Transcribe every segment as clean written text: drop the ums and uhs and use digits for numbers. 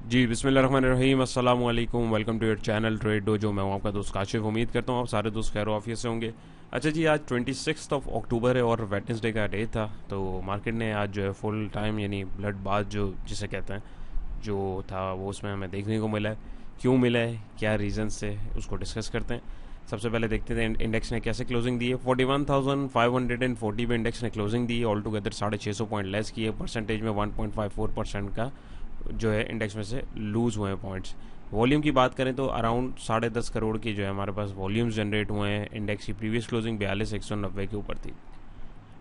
जी बिस्मिल्लाहिर्रहमानिर्रहीम अस्सलाम वालेकुम। Welcome to your channel Trade Dojo. मैं हूं आपका दोस्त काशिफ। उम्मीद करता हूं आप सारे दोस्त खैर ऑफिस से होंगे। अच्छा जी, आज 26 ऑफ अक्टूबर है और वेडनेसडे का डे था। तो मार्केट ने आज जो है फुल टाइम यानी ब्लड बाथ जो जिसे कहते हैं जो था वो उसमें हमें देखने को मिला है। क्यों मिला है, क्या रीजंस से, उसको डिस्कस करते हैं। सबसे पहले देखते थे इंडेक्स ने कैसे क्लोजिंग दी है। 41,540 पे इंडेक्स ने क्लोजिंग दी है। ऑल टुगेदर 650 पॉइंट लेस किए। परसेंटेज में 1.54% का जो है इंडेक्स में से लूज़ हुए हैं पॉइंट्स। वॉल्यूम की बात करें तो अराउंड 10.5 करोड़ की जो है हमारे पास वॉल्यूम्स जनरेट हुए हैं। इंडेक्स की प्रीवियस क्लोजिंग 42,190 के ऊपर थी।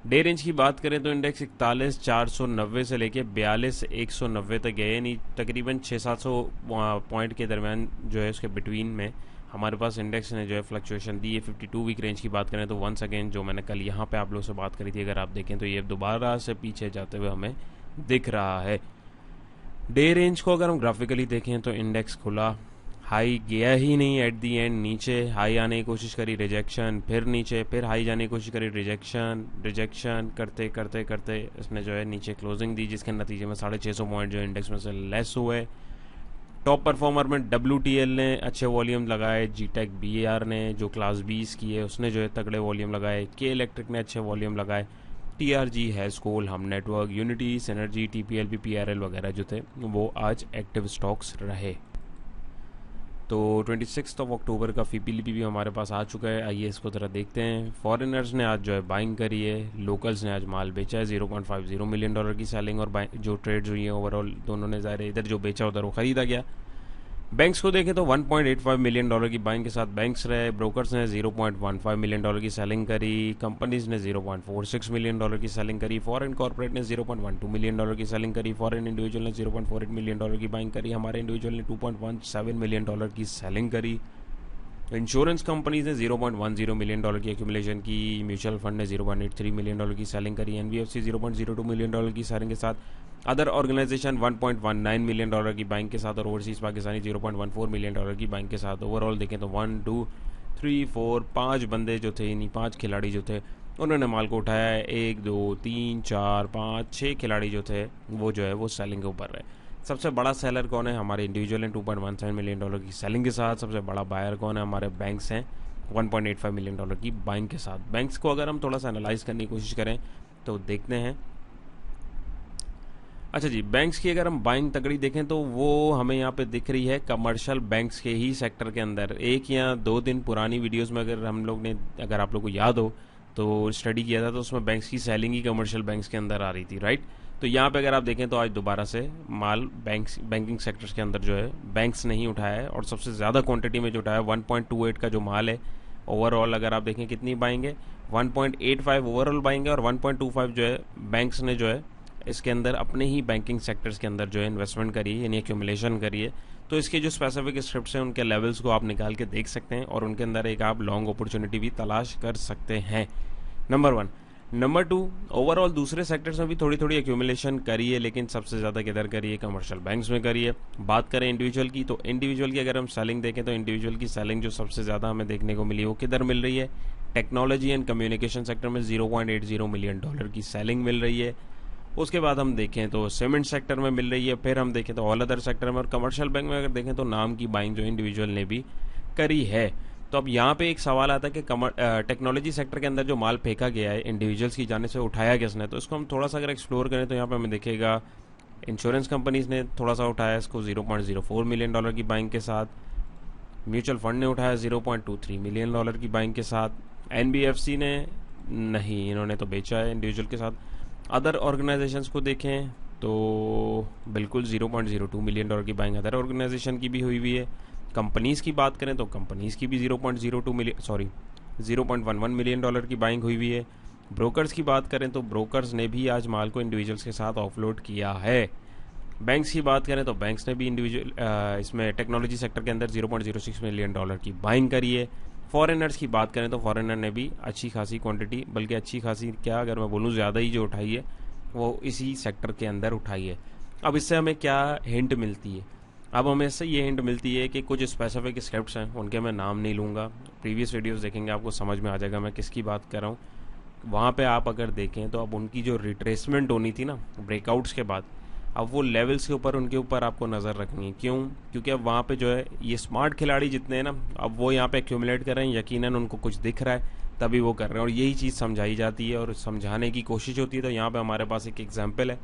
डे रेंज की बात करें तो इंडेक्स 41,490 से लेके 42,190 तक गए, यानी तकरीबन 600-700 पॉइंट के दरमियान जो है उसके बिटवीन में हमारे पास इंडेक्स ने जो है फ्लक्चुएशन दी है। 52 वीक रेंज की बात करें तो वंस अगेन जो मैंने कल यहाँ पे आप लोगों से बात करी थी, अगर आप देखें तो ये दोबारा से पीछे जाते हुए हमें दिख रहा है। डे रेंज को अगर हम ग्राफिकली देखें तो इंडेक्स खुला, हाई गया ही नहीं, एट दी एंड नीचे हाई आने की कोशिश करी, रिजेक्शन, फिर नीचे, फिर हाई जाने की कोशिश करी, रिजेक्शन, रिजेक्शन करते करते करते इसने जो है नीचे क्लोजिंग दी, जिसके नतीजे में 650 पॉइंट जो इंडेक्स में से लेस हुए। टॉप परफॉर्मर में WTL ने अच्छे वॉल्यूम लगाए, GTEC BAR ने जो क्लास 20 की है उसने जो है तगड़े वॉल्यूम लगाए, के इलेक्ट्रिक ने अच्छे वॉल्यूम लगाए, TRG, हैस्कोल, हम network, unity, synergy, TPLB, PRL वगैरह जो थे वो आज एक्टिव स्टॉक्स रहे। तो 26 ऑफ अक्टूबर का फीपीलीपी भी हमारे पास आ चुका है। आइए इसको ज़रा देखते हैं। फॉरेनर्स ने आज जो है बाइंग करी है, लोकल्स ने आज माल बेचा है। $0.50 मिलियन की सेलिंग और जो ट्रेड्स हुई हैं ओवरऑल दोनों ने ज़ाहिर इधर जो बेचा उधर वो ख़रीदा गया। बैंक्स को देखें तो $1.85 मिलियन की बाइंग के साथ बैंक्स रहे। ब्रोकर्स ने $0.15 मिलियन की सेलिंग करी। कंपनीज ने $0.46 मिलियन की सेलिंग करी। फॉरेन कॉर्पोरेट ने $0.12 मिलियन की सेलिंग करी। फॉरेन इंडिविजुअल ने $0.48 मिलियन की बाइंग करी। हमारे इंडिविजुअल ने $2.17 मिलियन की सेलिंग करी। इंश्योरेंस कंपनीज ने $0.10 मिलियन की एक्यूमुलेशन की। म्यूचुअल फंड ने $0.83 मिलियन की सेलिंग करी। NBFC $0.02 मिलियन की सेलिंग के साथ। अदर ऑर्गेनाइजेशन $1.19 मिलियन की बाइंग के साथ और ओवरसीज पाकिस्तानी $0.14 मिलियन की बाइंग के साथ। ओवरऑल देखें तो 1 2 3 4 5 बंदे जो थे, यानी 5 खिलाड़ी जो थे उन्होंने माल को उठाया है। 1 2 3 4 5 6 खिलाड़ी जो थे वो जो है वो सेलिंग के ऊपर रहे। सबसे बड़ा सेलर कौन है? हमारे इंडिविजुअल हैं $2.17 मिलियन की सेलिंग के साथ। सबसे बड़ा बायर कौन है? हमारे बैंक्स हैं $1.85 मिलियन की बाइंग के साथ। बैंक्स को अगर हम थोड़ा सा एनालाइज करने की कोशिश करें तो देखते हैं। अच्छा जी, बैंक्स की अगर हम बाइंग तगड़ी देखें तो वो हमें यहाँ पे दिख रही है कमर्शियल बैंक्स के ही सेक्टर के अंदर। 1 या 2 दिन पुरानी वीडियोस में अगर हम लोग ने, अगर आप लोग को याद हो तो स्टडी किया था, तो उसमें बैंक्स की सेलिंग ही कमर्शियल बैंक्स के अंदर आ रही थी, राइट। तो यहाँ पे अगर आप देखें तो आज दोबारा से माल बैंकिंग सेक्टर्स के अंदर जो है बैंक्स ने ही उठाया है और सबसे ज़्यादा क्वांटिटी में जो उठाया है 1.28 का जो माल है। ओवरऑल अगर आप देखें कितनी बाइंग है, 1.85 ओवरऑल बाइंग है और 1.25 जो है बैंक्स ने जो है इसके अंदर अपने ही बैंकिंग सेक्टर्स के अंदर जो है इन्वेस्टमेंट करिए, यानी एक्यूमुलेशन करिए। तो इसके जो स्पेसिफिक स्क्रिप्ट्स हैं उनके लेवल्स को आप निकाल के देख सकते हैं और उनके अंदर एक आप लॉन्ग अपॉर्चुनिटी भी तलाश कर सकते हैं। नंबर 1। नंबर 2, ओवरऑल दूसरे सेक्टर्स में भी थोड़ी थोड़ी एक्यूमुलेशन करिए, लेकिन सबसे ज़्यादा किधर करिए? कमर्शियल बैंक्स में करिए। बात करें इंडिविजुअल की, तो इंडिविजुअल की अगर हम सेलिंग देखें तो इंडिविजुअल की सेलिंग जो सबसे ज़्यादा हमें देखने को मिली वो किधर मिल रही है? टेक्नोलॉजी एंड कम्युनिकेशन सेक्टर में $0.80 मिलियन की सेलिंग मिल रही है। उसके बाद हम देखें तो सीमेंट सेक्टर में मिल रही है। फिर हम देखें तो ऑल अदर सेक्टर में, और कमर्शियल बैंक में अगर देखें तो नाम की बाइंग जो इंडिविजुअल ने भी करी है। तो अब यहाँ पे एक सवाल आता है कि टेक्नोलॉजी सेक्टर के अंदर जो माल फेंका गया है इंडिविजुअल्स की जाने से, उठाया किसने? तो इसको हम थोड़ा सा अगर एक्सप्लोर करें तो यहाँ पे हमें दिखेगा इंश्योरेंस कंपनीज ने थोड़ा सा उठाया इसको $0.04 मिलियन की बाइंग के साथ। म्यूचुअल फंड ने उठाया $0.23 मिलियन की बाइंग के साथ। NBFC ने नहीं, इन्होंने तो बेचा है इंडिविजुअल के साथ। अदर ऑर्गेनाइजेशंस को देखें तो बिल्कुल $0.02 मिलियन की बाइंग अदर ऑर्गेनाइजेशन की भी हुई है। कंपनीज़ की बात करें तो कंपनीज़ की भी 0.11 मिलियन की बाइंग हुई है। ब्रोकर्स की बात करें तो ब्रोकर्स ने भी आज माल को इंडिविजुअल्स के साथ ऑफलोड किया है। बैंक्स की बात करें तो बैंक्स ने भी इंडिविजुअल इसमें टेक्नोलॉजी सेक्टर के अंदर $0.06 मिलियन की बाइंग करी है। फॉरेनर्स की बात करें तो फॉरेनर ने भी अच्छी खासी क्वांटिटी, बल्कि अच्छी खासी क्या अगर मैं बोलूँ ज़्यादा ही जो उठाई है वो इसी सेक्टर के अंदर उठाई है। अब इससे हमें क्या हिंट मिलती है? अब हमें इससे ये हिंट मिलती है कि कुछ स्पेसिफिक स्क्रिप्ट्स हैं, उनके मैं नाम नहीं लूँगा, प्रीवियस वीडियोस देखेंगे आपको समझ में आ जाएगा मैं किसकी बात कर रहा हूँ। वहाँ पे आप अगर देखें तो अब उनकी जो रिट्रेसमेंट होनी थी ना ब्रेकआउट्स के बाद, अब वो लेवल्स के ऊपर उनके ऊपर आपको नज़र रखनी है। क्यों? क्योंकि अब वहाँ पे जो है ये स्मार्ट खिलाड़ी जितने हैं ना, अब वो यहाँ पे एक्यूमुलेट कर रहे हैं, यकीनन उनको कुछ दिख रहा है तभी वो कर रहे हैं, और यही चीज़ समझाई जाती है और समझाने की कोशिश होती है। तो यहाँ पे हमारे पास एक एग्जाम्पल है।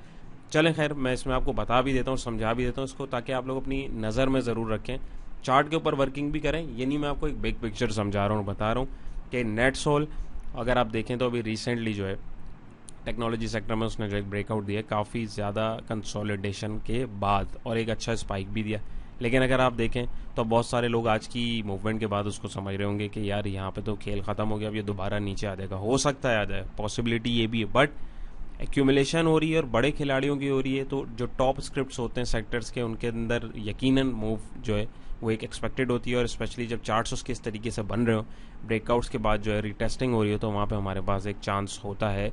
चलें खैर, मैं इसमें आपको बता भी देता हूँ, समझा भी देता हूँ इसको, ताकि आप लोग अपनी नज़र में ज़रूर रखें, चार्ट के ऊपर वर्किंग भी करें। ये नहीं मैं आपको एक बिग पिक्चर समझा रहा हूँ, बता रहा हूँ कि नेटसोल अगर आप देखें तो अभी रिसेंटली जो है टेक्नोलॉजी सेक्टर में उसने जो एक ब्रेकआउट दिया काफ़ी ज़्यादा कंसोलिडेशन के बाद, और एक अच्छा स्पाइक भी दिया। लेकिन अगर आप देखें तो बहुत सारे लोग आज की मूवमेंट के बाद उसको समझ रहे होंगे कि यार यहाँ पे तो खेल ख़त्म हो गया, अब ये दोबारा नीचे आ जाएगा। हो सकता है आ जाए, पॉसिबिलिटी ये भी है, बट एक्यूमुलेशन हो रही है और बड़े खिलाड़ियों की हो रही है, तो जो टॉप स्क्रिप्ट्स होते हैं सेक्टर्स के, उनके अंदर यकीनन मूव जो है वो एक एक्सपेक्टेड होती है। और स्पेशली जब चार्ट्स उसके इस तरीके से बन रहे हो, ब्रेकआउट्स के बाद जो है रीटेस्टिंग हो रही हो, तो वहाँ पे हमारे पास एक चांस होता है।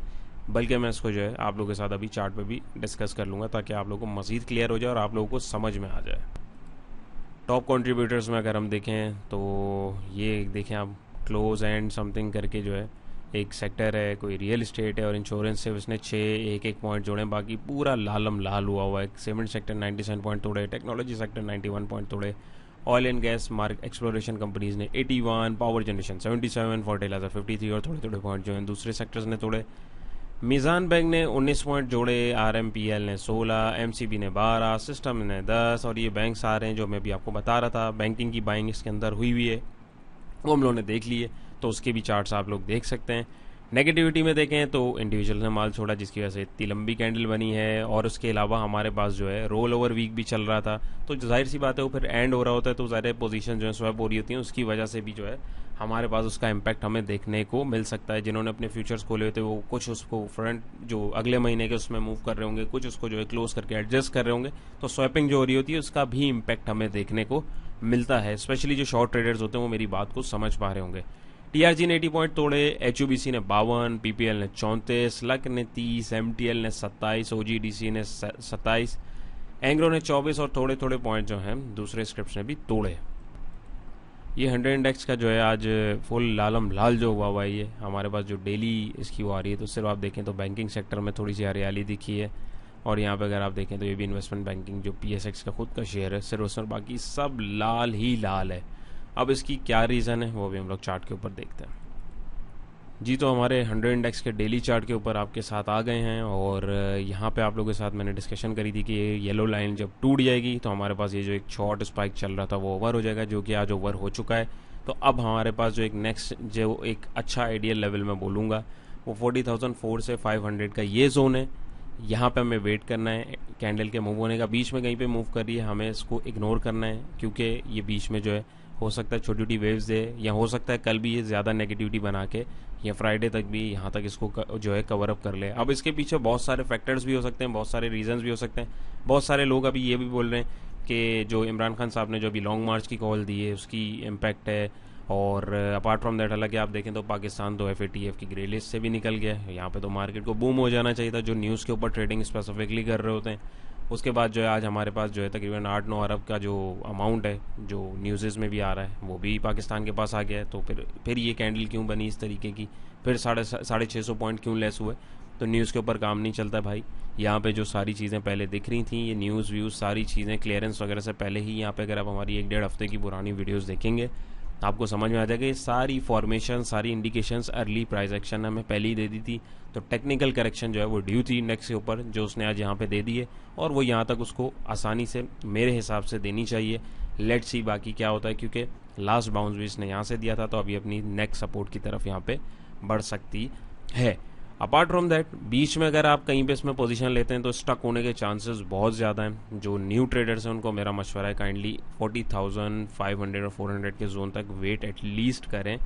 बल्कि मैं इसको जो है आप लोगों के साथ अभी चार्ट पे भी डिस्कस कर लूँगा, ताकि आप लोगों को मज़ीद क्लियर हो जाए और आप लोगों को समझ में आ जाए। टॉप कंट्रीब्यूटर्स में अगर हम देखें तो ये देखें आप, क्लोज एंड समथिंग करके जो है एक सेक्टर है, कोई रियल इस्टेट है और इंश्योरेंस से उसने 6 पॉइंट जोड़े, बाकी पूरा लालम लाल हुआ हुआ है। सीमेंट सेक्टर 97 पॉइंट तोड़े, टेक्नोलॉजी सेक्टर 91 पॉइंट तोड़े, oil and gas mark exploration companies ने 81, पावर जनरेशन 77, फर्टिलाइजर 53 और थोड़े थोड़े पॉइंट जो हैं दूसरे सेक्टर्स ने तोड़े। मीज़ान बैंक ने 19 पॉइंट जोड़े, आरएमपीएल ने 16, एमसीबी ने 12, सिस्टम ने 10, और ये बैंक्स आ रहे हैं जो मैं भी आपको बता रहा था, बैंकिंग की बाइंग इसके अंदर हुई हुई है, वो हम लोगों ने देख ली है, तो उसके भी चार्ट्स आप लोग देख सकते हैं। नेगेटिविटी में देखें तो इंडिविजुअल ने माल छोड़ा, जिसकी वजह से इतनी लंबी कैंडल बनी है, और उसके अलावा हमारे पास जो है रोल ओवर वीक भी चल रहा था, तो जाहिर सी बात है वो फिर एंड हो रहा होता है, तो ज़्यादा पोजीशन जो है स्वैप हो रही होती है, उसकी वजह से भी जो है हमारे पास उसका इम्पैक्ट हमें देखने को मिल सकता है। जिन्होंने अपने फ्यूचर्स खोले होते हैं वो कुछ उसको फ्रंट जो अगले महीने के उसमें मूव कर रहे होंगे, कुछ उसको जो है क्लोज करके एडजस्ट कर रहे होंगे, तो स्वैपिंग जो हो रही होती है उसका भी इम्पैक्ट हमें देखने को मिलता है। स्पेशली जो शॉर्ट ट्रेडर्स होते हैं वो मेरी बात को समझ पा रहे होंगे। टीआरजी ने 80 पॉइंट तोड़े, एचयूबीसी ने 52, पीपीएल ने 34, लक ने 30, एमटीएल ने 27, ओजीडीसी ने 27, एंग्रो ने 24, और थोड़े थोड़े पॉइंट जो हैं दूसरे स्क्रिप्ट्स ने भी तोड़े। ये 100 इंडेक्स का जो है आज फुल लालम लाल जो हुआ है, ये हमारे पास जो डेली इसकी वो आ रही है, तो सिर्फ आप देखें तो बैंकिंग सेक्टर में थोड़ी सी हरियाली दिखी है, और यहाँ पे अगर आप देखें तो ये भी इन्वेस्टमेंट बैंकिंग जो पीएसएक्स का खुद का शेयर है सिर्फ उसमें, बाकी सब लाल ही लाल है। अब इसकी क्या रीज़न है वो भी हम लोग चार्ट के ऊपर देखते हैं। जी, तो हमारे 100 इंडेक्स के डेली चार्ट के ऊपर आपके साथ आ गए हैं, और यहाँ पे आप लोगों के साथ मैंने डिस्कशन करी थी कि ये येलो लाइन जब टूट जाएगी तो हमारे पास ये जो एक शॉर्ट स्पाइक चल रहा था वो ओवर हो जाएगा, जो कि आज ओवर हो चुका है। तो अब हमारे पास जो एक नेक्स्ट जो एक अच्छा आइडियल लेवल में बोलूँगा वो 40,004 से 500 का ये जोन है। यहाँ पे हमें वेट करना है कैंडल के मूव होने का। बीच में कहीं पे मूव कर रही है हमें इसको इग्नोर करना है, क्योंकि ये बीच में जो है हो सकता है छोटी छोटी वेव्स दे, या हो सकता है कल भी ये ज़्यादा नेगेटिविटी बना के या फ्राइडे तक भी यहाँ तक इसको जो है कवर अप कर ले। अब इसके पीछे बहुत सारे फैक्टर्स भी हो सकते हैं, बहुत सारे रीजंस भी हो सकते हैं। बहुत सारे लोग अभी ये भी बोल रहे हैं कि जो इमरान खान साहब ने जो अभी लॉन्ग मार्च की कॉल दी है उसकी इम्पैक्ट है, और अपार्ट फ्रॉम दैट हालांकि आप देखें तो पाकिस्तान तो FATF की ग्रे लिस्ट से भी निकल गया है। यहाँ पे तो मार्केट को बूम हो जाना चाहिए था जो न्यूज़ के ऊपर ट्रेडिंग स्पेसिफिकली कर रहे होते हैं। उसके बाद जो है आज हमारे पास जो है तकरीबन 8-9 अरब का जो अमाउंट है जो न्यूज़ में भी आ रहा है वो भी पाकिस्तान के पास आ गया है। तो फिर ये कैंडल क्यों बनी इस तरीके की, फिर 650 पॉइंट क्यों लेस हुए? तो न्यूज़ के ऊपर काम नहीं चलता भाई। यहाँ पे जो सारी चीज़ें पहले दिख रही थी, ये न्यूज़ व्यूज़ सारी चीज़ें क्लियरेंस वगैरह से पहले ही, यहाँ पे अगर आप हमारी 1-1.5 हफ्ते की पुरानी वीडियोज़ देखेंगे आपको समझ में आ जाएगा। ये सारी फॉर्मेशन सारी इंडिकेशंस अर्ली प्राइस एक्शन हमें पहले ही दे दी थी। तो टेक्निकल करेक्शन जो है वो ड्यू थी इंडेक्स के ऊपर, जो उसने आज यहाँ पे दे दी है, और वो यहाँ तक उसको आसानी से मेरे हिसाब से देनी चाहिए। लेट्स सी बाकी क्या होता है, क्योंकि लास्ट बाउंस भी इसने यहाँ से दिया था, तो अभी अपनी नेक्स्ट सपोर्ट की तरफ यहाँ पे बढ़ सकती है। अपार्ट फ्रॉम दैट बीच में अगर आप कहीं पे इसमें पोजीशन लेते हैं तो स्टक होने के चांसेस बहुत ज़्यादा हैं। जो न्यू ट्रेडर्स हैं उनको मेरा मशवरा है काइंडली 40,500 और 400 के जोन तक वेट एटलीस्ट करें।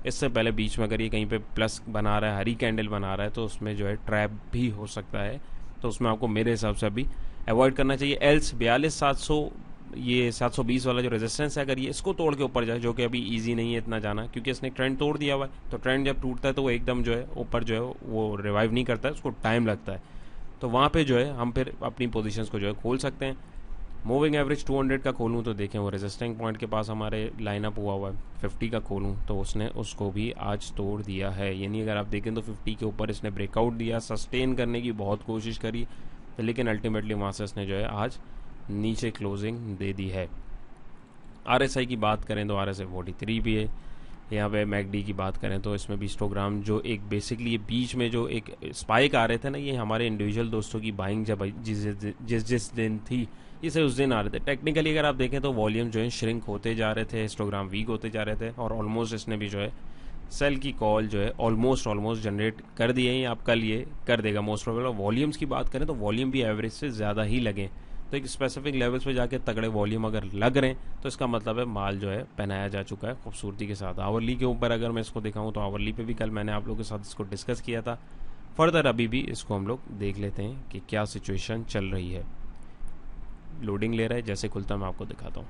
इससे पहले बीच में अगर ये कहीं पे प्लस बना रहा है, हरी कैंडल बना रहा है, तो उसमें जो है ट्रैप भी हो सकता है। तो उसमें आपको मेरे हिसाब से अभी अवॉइड करना चाहिए। एल्स 42,700 ये 720 वाला जो रेजिस्टेंस है, अगर ये इसको तोड़ के ऊपर जाए, जो कि अभी इजी नहीं है इतना जाना, क्योंकि इसने ट्रेंड तोड़ दिया हुआ है। तो ट्रेंड जब टूटता है तो वो एकदम जो है ऊपर जो है वो रिवाइव नहीं करता है, उसको टाइम लगता है। तो वहाँ पे जो है हम फिर अपनी पोजीशंस को जो है खोल सकते हैं। मूविंग एवरेज 200 का खोलूँ तो देखें वो रेजिस्टिंग पॉइंट के पास हमारे लाइनअप हुआ है। 50 का खोलूँ तो उसने उसको भी आज तोड़ दिया है। यानी अगर आप देखें तो 50 के ऊपर इसने ब्रेकआउट दिया, सस्टेन करने की बहुत कोशिश करी, तो लेकिन अल्टीमेटली वहाँ से इसने जो है आज नीचे क्लोजिंग दे दी है। RSI की बात करें तो RSI 43 भी है। यहाँ पे MACD की बात करें तो इसमें भी हिस्टोग्राम जो एक बेसिकली ये बीच में जो एक स्पाइक आ रहे थे ना, ये हमारे इंडिविजुअल दोस्तों की बाइंग जब जिस दिन थी इसे उस दिन आ रहे थे। टेक्निकली अगर आप देखें तो वॉल्यूम जो है श्रिंक होते जा रहे थे, हिस्टोग्राम वीक होते जा रहे थे और ऑलमोस्ट इसने भी जो है सेल की कॉल जो है ऑलमोस्ट जनरेट कर दिए हैं। आप कल ये कर देगा मोस्ट प्रोबेबल। वॉल्यूम्स की बात करें तो वॉल्यूम भी एवरेज से ज़्यादा ही लगे, तो एक स्पेसिफिक लेवल्स पे जाके तगड़े वॉल्यूम अगर लग रहे हैं तो इसका मतलब है माल जो है पहनाया जा चुका है खूबसूरती के साथ। आवरली के ऊपर अगर मैं इसको दिखाऊं तो आवरली पे भी कल मैंने आप लोगों के साथ इसको डिस्कस किया था। फर्दर अभी भी इसको हम लोग देख लेते हैं कि क्या सिचुएशन चल रही है। लोडिंग ले रहा है, जैसे खुलता मैं आपको दिखाता हूँ।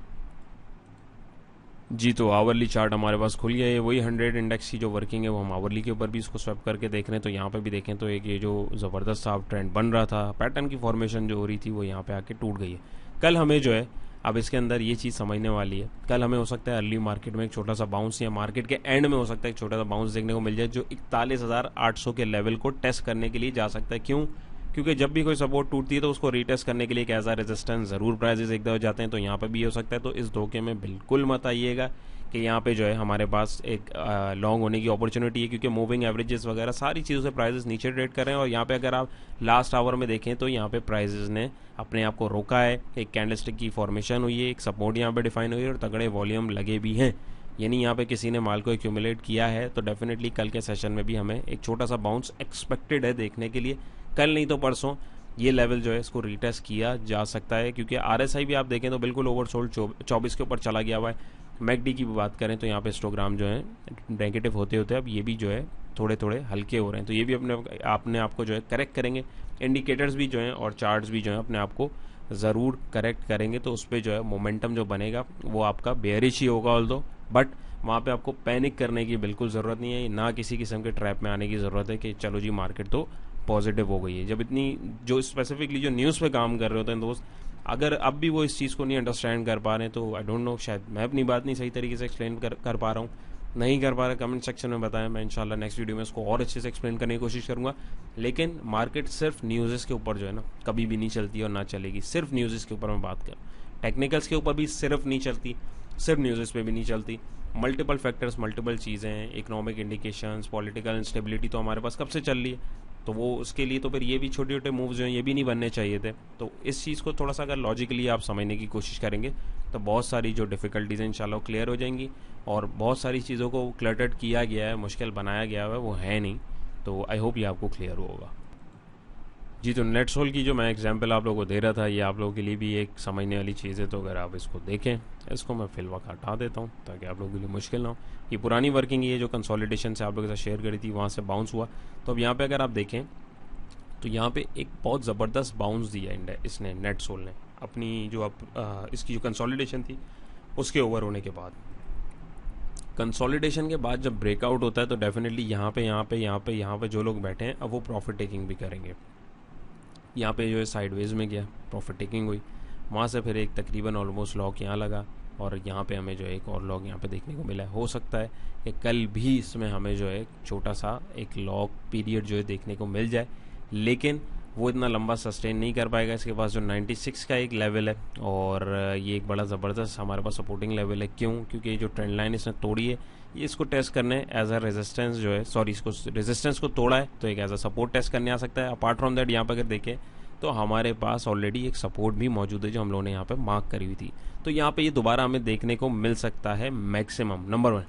जी तो आवरली चार्ट हमारे पास खुल गया है। वही 100 इंडेक्स की जो वर्किंग है वो हम आवरली के ऊपर भी इसको स्वैप करके देख रहे हैं। तो यहाँ पे भी देखें तो एक ये जो ज़बरदस्त सा ट्रेंड बन रहा था, पैटर्न की फॉर्मेशन जो हो रही थी वो यहाँ पे आके टूट गई है। कल हमें जो है अब इसके अंदर ये चीज़ समझने वाली है, कल हमें हो सकता है अर्ली मार्केट में एक छोटा सा बाउंस या मार्केट के एंड में हो सकता है एक छोटा सा बाउंस देखने को मिल जाए जो 41,800 के लेवल को टेस्ट करने के लिए जा सकता है। क्यों? क्योंकि जब भी कोई सपोर्ट टूटती है तो उसको रीटेस्ट करने के लिए एक एज आ रेजिस्टेंस ज़रूर प्राइजेस एक दफा जाते हैं। तो यहाँ पे भी हो सकता है। तो इस धोखे में बिल्कुल मत आइएगा कि यहाँ पे जो है हमारे पास एक लॉन्ग होने की अपॉर्चुनिटी है, क्योंकि मूविंग एवरेजेस वगैरह सारी चीज़ों से प्राइजेस नीचे ट्रेड कर रहे हैं। और यहाँ पे अगर आप लास्ट आवर में देखें तो यहाँ पे प्राइजेस ने अपने आप को रोका है, एक कैंडलस्टिक की फॉर्मेशन हुई है, एक सपोर्ट यहाँ पे डिफाइन हुई है और तगड़े वॉल्यूम लगे भी हैं। यानी यहाँ पे किसी ने माल को एक्यूमुलेट किया है। तो डेफिनेटली कल के सेशन में भी हमें एक छोटा सा बाउंस एक्सपेक्टेड है देखने के लिए। कल नहीं तो परसों ये लेवल जो है इसको रीटेस्ट किया जा सकता है, क्योंकि RSI भी आप देखें तो बिल्कुल ओवरसोल्ड 24 के ऊपर चला गया हुआ है। MACD की भी बात करें तो यहाँ पे हिस्टोग्राम जो है नेगेटिव होते होते अब ये भी जो है थोड़े थोड़े हल्के हो रहे हैं। तो ये भी अपने आप को जो है करेक्ट करेंगे। इंडिकेटर्स भी जो हैं और चार्ट्स भी जो हैं अपने आप को ज़रूर करेक्ट करेंगे। तो उस पर जो है मोमेंटम जो बनेगा वो आपका बेयरिश ही होगा ऑल्दो, बट वहाँ पे आपको पैनिक करने की बिल्कुल ज़रूरत नहीं है, ना किसी किस्म के ट्रैप में आने की ज़रूरत है कि चलो जी मार्केट तो पॉजिटिव हो गई है। जब इतनी जो स्पेसिफिकली जो न्यूज़ पे काम कर रहे होते हैं दोस्त, अगर अब भी वो इस चीज़ को नहीं अंडरस्टैंड कर पा रहे हैं तो आई डोंट नो, शायद मैं अपनी बात नहीं सही तरीके से एक्सप्लेन कर पा रहा हूँ। नहीं कर पा रहा, कमेंट सेक्शन में बताएं। मैं इंशाल्लाह नेक्स्ट वीडियो में इसको और अच्छे से एक्सप्लेन करने की कोशिश करूँगा। लेकिन मार्केट सिर्फ न्यूज़ के ऊपर जो है ना कभी भी नहीं चलती और ना चलेगी। सिर्फ न्यूज़ के ऊपर मैं बात करूँ, टेक्निकल्स के ऊपर भी सिर्फ नहीं चलती, सिर्फ न्यूज़ पे भी नहीं चलती। मल्टीपल फैक्टर्स, मल्टीपल चीज़ें, इकोनॉमिक इंडिकेशंस, पॉलिटिकल इंस्टेबिलिटी तो हमारे पास कब से चल रही है। तो वो उसके लिए तो फिर ये भी छोटे छोटे मूव्स जो हैं ये भी नहीं बनने चाहिए थे। तो इस चीज़ को थोड़ा सा अगर लॉजिकली आप समझने की कोशिश करेंगे तो बहुत सारी जो डिफ़िकल्टीज़ हैं इंशाल्लाह क्लियर हो जाएंगी। और बहुत सारी चीज़ों को क्लटर्ड किया गया है, मुश्किल बनाया गया है, वो है नहीं। तो आई होप ये आपको क्लियर होगा। जी तो नेट सोल की जो मैं एग्जांपल आप लोगों को दे रहा था ये आप लोगों के लिए भी एक समझने वाली चीज़ है। तो अगर आप इसको देखें, इसको मैं फिलहाल हटा देता हूँ ताकि आप लोगों के लिए मुश्किल ना हो। ये पुरानी वर्किंग ये जो कंसोलिडेशन से आप लोगों के साथ शेयर करी थी वहाँ से बाउंस हुआ। तो अब यहाँ पे अगर आप देखें तो यहाँ पे एक बहुत ज़बरदस्त बाउंस दिया इसने नेट सोल ने अपनी जो इसकी जो कंसोलिडेशन थी उसके ओवर होने के बाद। कंसोलिडेशन के बाद जब ब्रेकआउट होता है तो डेफिनेटली यहाँ पे जो लोग बैठे हैं अब वो प्रॉफिट टेकिंग भी करेंगे। यहाँ पे जो है साइडवेज में गया, प्रॉफिट टेकिंग हुई, वहाँ से फिर एक तकरीबन ऑलमोस्ट लॉक यहाँ लगा और यहाँ पे हमें जो है एक और लॉक यहाँ पे देखने को मिला है। हो सकता है कि कल भी इसमें हमें जो है छोटा सा एक लॉक पीरियड जो है देखने को मिल जाए, लेकिन वो इतना लंबा सस्टेन नहीं कर पाएगा। इसके पास जो 96 का एक लेवल है और ये एक बड़ा ज़बरदस्त हमारे पास सपोर्टिंग लेवल है। क्यों? क्योंकि ये जो ट्रेंड लाइन इसने तोड़ी है ये इसको टेस्ट करने एज अ रेजिस्टेंस जो है, सॉरी इसको रेजिस्टेंस को तोड़ा है तो एक एज अ सपोर्ट टेस्ट करने आ सकता है। अपार्ट फ्रॉम दैट यहाँ पर अगर देखें तो हमारे पास ऑलरेडी एक सपोर्ट भी मौजूद है जो हम लोगों ने यहाँ पे मार्क करी हुई थी। तो यहाँ पे ये दोबारा हमें देखने को मिल सकता है मैक्सिमम। नंबर 1।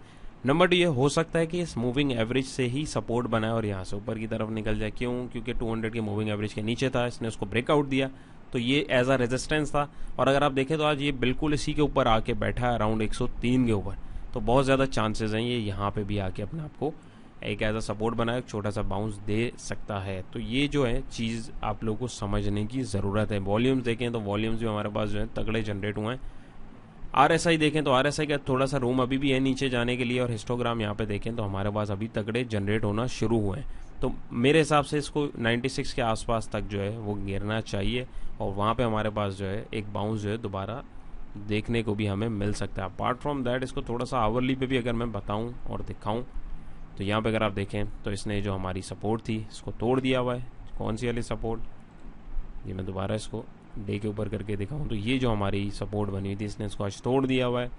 नंबर 2 ये हो सकता है कि इस मूविंग एवरेज से ही सपोर्ट बनाए और यहाँ से ऊपर की तरफ निकल जाए। क्यों? क्योंकि 200 के मूविंग एवरेज के नीचे था, इसने उसको ब्रेकआउट दिया तो ये एज अ रेजिस्टेंस था। और अगर आप देखें तो आज ये बिल्कुल इसी के ऊपर आके बैठा है अराउंड 103 के ऊपर। तो बहुत ज़्यादा चांसेस हैं ये यहाँ पे भी आके अपने आप को एक एज अ सपोर्ट बनाए, छोटा सा बाउंस दे सकता है। तो ये जो है चीज़ आप लोगों को समझने की ज़रूरत है। वॉल्यूम्स देखें तो वॉल्यूम्स भी हमारे पास जो है तगड़े जनरेट हुए हैं। RSI देखें तो RSI का थोड़ा सा रूम अभी भी है नीचे जाने के लिए और हिस्टोग्राम यहाँ पे देखें तो हमारे पास अभी तगड़े जनरेट होना शुरू हुए हैं। तो मेरे हिसाब से इसको 96 के आसपास तक जो है वो गिरना चाहिए और वहाँ पे हमारे पास जो है एक बाउंस जो है दोबारा देखने को भी हमें मिल सकता है। अपार्ट फ्रॉम दैट इसको थोड़ा सा आवरली पे भी अगर मैं बताऊँ और दिखाऊँ तो यहाँ पे अगर आप देखें तो इसने जो हमारी सपोर्ट थी इसको तोड़ दिया हुआ है। कौन सी वाली सपोर्ट? ये मैं दोबारा इसको डे के ऊपर करके दिखाऊँ तो ये जो हमारी सपोर्ट बनी हुई थी इसने इसको आज तोड़ दिया हुआ है,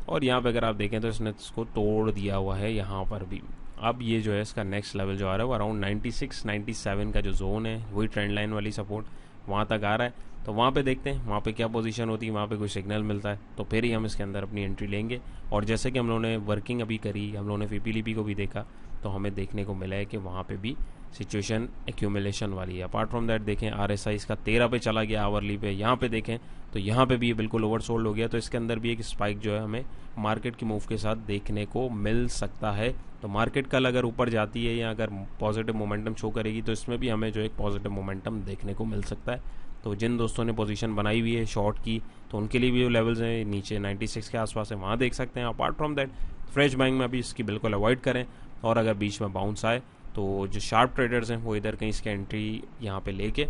और यहाँ पे अगर आप देखें तो इसने इसको तोड़ दिया हुआ है यहाँ पर भी। अब ये जो है इसका नेक्स्ट लेवल जो आ रहा है वो अराउंड 96 97 का जो जोन है, वही ट्रेंड लाइन वाली सपोर्ट वहाँ तक आ रहा है। तो वहाँ पे देखते हैं वहाँ पे क्या पोजीशन होती है, वहाँ पे कोई सिग्नल मिलता है तो फिर ही हम इसके अंदर अपनी एंट्री लेंगे। और जैसे कि हम लोगों ने वर्किंग अभी करी, हम लोगों ने फीपीलीपी को भी देखा, तो हमें देखने को मिला है कि वहाँ पे भी सिचुएशन एक्यूमुलेशन वाली है। अपार्ट फ्रॉम दैट देखें RSI इसका 13 पे चला गया आवरली पे, यहाँ पे देखें तो यहाँ पे भी ये बिल्कुल ओवरसोल्ड हो गया, तो इसके अंदर भी एक स्पाइक जो है हमें मार्केट की मूव के साथ देखने को मिल सकता है। तो मार्केट कल अगर ऊपर जाती है या अगर पॉजिटिव मोमेंटम शो करेगी तो इसमें भी हमें जो एक पॉजिटिव मोमेंटम देखने को मिल सकता है। तो जिन दोस्तों ने पोजीशन बनाई हुई है शॉर्ट की, तो उनके लिए भी जो लेवल्स हैं नीचे 96 के आसपास है, वहाँ देख सकते हैं। Apart from that fresh buying में अभी इसकी बिल्कुल अवॉइड करें, और अगर बीच में बाउंस आए तो जो शार्प ट्रेडर्स हैं वो इधर कहीं इसकी एंट्री यहाँ पे लेके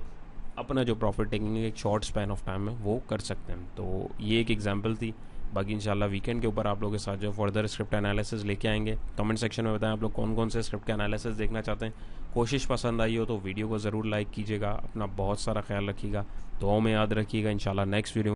अपना जो प्रॉफिट टेकिंग एक शॉर्ट स्पैन ऑफ टाइम में वो कर सकते हैं। तो ये एक एग्जांपल थी। बाकी इंशाल्लाह वीकेंड के ऊपर आप लोगों के साथ जो फर्दर स्क्रिप्ट एनालिसिस लेके आएंगे। कमेंट सेक्शन में बताएं आप लोग कौन कौन से स्क्रिप्ट के एनालिसिस देखना चाहते हैं। कोशिश पसंद आई हो तो वीडियो को ज़रूर लाइक कीजिएगा। अपना बहुत सारा ख्याल रखिएगा, दुआओं में याद रखिएगा। इंशाल्लाह नेक्स्ट वीडियो